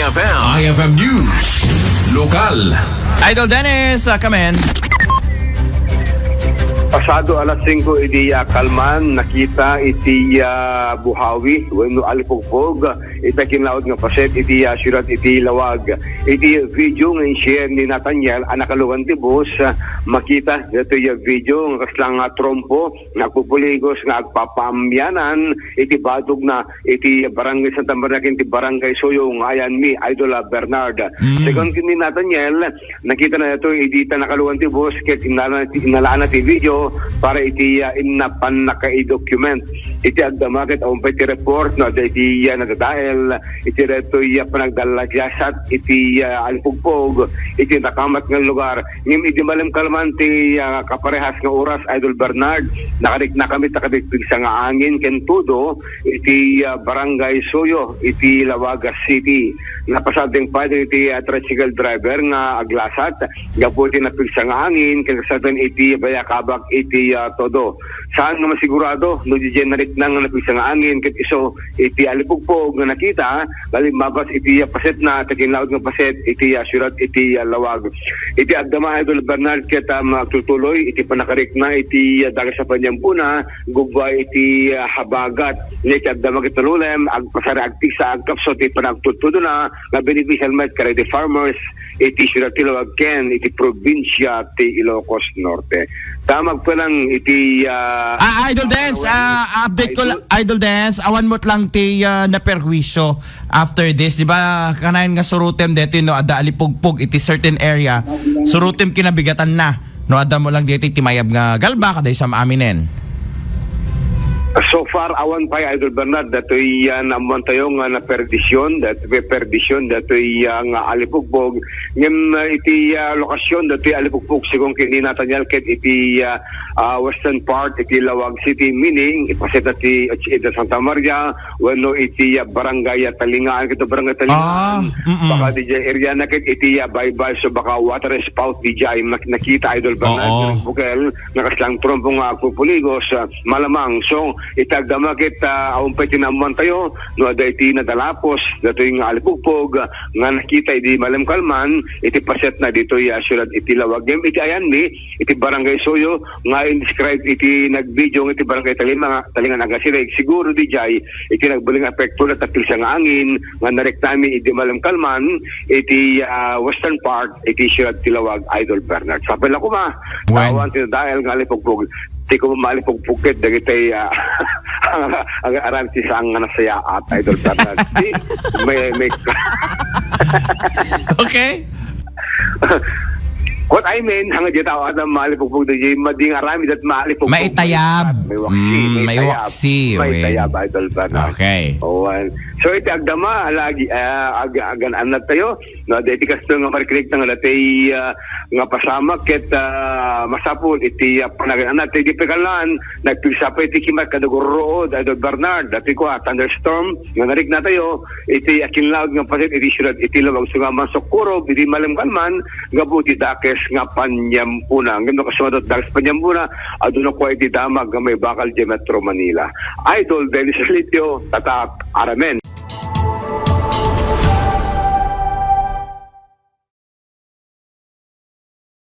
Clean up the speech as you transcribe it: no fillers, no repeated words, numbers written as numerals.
IFM News. Lokal. Idol Dennis, come in. Pasado alas 5 iti Kalman nakita iti Buhawi wenno Alipugpog iti kinlaod nga paset iti syudad iti Lawag. Iti video nga share ni Nathaniel anakalugan ti bus makita ito yung video nga kaslang trompo nagpupuligos nga agpapamyanan iti badog na iti barangay Santa Maria iti barangay Soyong ayan mi Idol Bernard. Second ni Nathaniel nakita na ito iti nakalugan ti bus ket inalaan na ti video para iti inapan naka-document iti agdamakit ang pati report na iti nadadahil iti reto panagdalagyasat iti Alipugpog iti nakamat ng lugar ngim iti malam kalman ti kaparehas nga oras Idol Bernard nakamit sa nga angin kentudo iti barangay Soyo iti Lawaga City napasading pa iti tricycle driver nga aglasat gapo iti napigsa nga angin kagasadan iti bayakabak iti todo. Saan nga masigurado no generate nang napigsa nga angin ket iso iti Alipugpog nga nakita mabas iti paset na taginlaod nga paset iti syudad iti Lawag. Iti agdama Idol Bernard ket magtutuloy iti panakarik na iti dagat sa Panyambuna gubay iti habagat iti agdama ket tululem agpasara agtisa agkapsot iti panagtutudo na nga beneficial met kay the farmers iti syudad ti Lawag ken iti probinsya ti Ilocos Norte. Tamag pa lang iti Idol Dance, update ko lang Idol Dance, awan mo't lang ti naperwisyo after this, di ba kanayon nga surutem dito no ada Alipugpog iti certain area surutem kinabigatan na no ada mo lang dito ti mayab nga galba kaday sa maaminen. So far, awan pa Idol Bernard, dato'y naman tayo nga na perdisyon, dato'y nga Alipugpog. Ngayon iti lokasyon, dato'y Alipugpog, sigong kini Nathaniel, ket iti western part, iti Lawag City, meaning, ipaset iti Santa Maria, wano iti barangay Talingaan, kito barangay Talingaan, baka di area na ket iti baybay, so baka water spout di jay, nakita Idol Bernard, bukel, nakaslang trompong pupuligos, malamang, so, itagdamakit aumpay tinamuan tayo no ada iti nadalapos dato yung Alipugpog nga nakita iti malam kalman iti paset na dito syudad iti Lawag iti ayan mi iti barangay Soyo nga indescribe iti nagvideo iti barangay Talingan Agasireg siguro di jay iti nagbuling apekto na tapil sa nga angin nga narektami iti malam kalman iti western part iti syudad iti Lawag Idol Bernard sapel ako awan tinadahil nga Alipugpog di ko malipugpugkit dagitay ang aranti sa ang nasaya at Idol Bernard. may Okay. What I mean, hanga di tao at malipugpug di mading arami dat malipugpug. Maitayab. May waksi. May tayab Idol Bernard. Okay. So iti agdama lagi agan anat tayo no deti kasto nga mariklik nga latay nga pasama ket masapul iti panagan anat iti pekalan nagpisa pa iti kimat kadagorood Idol Bernard dati ko thunderstorm nga narik na tayo iti akinlaod nga pasit iti syudad iti Lawag so nga masokuro iti malam kalman nga buti dakes nga Panyampuna ngem kasumadot dakes Panyampuna aduna ko iti damag nga may bakal di Metro Manila. Idol Dennis Litio tatak Aramen.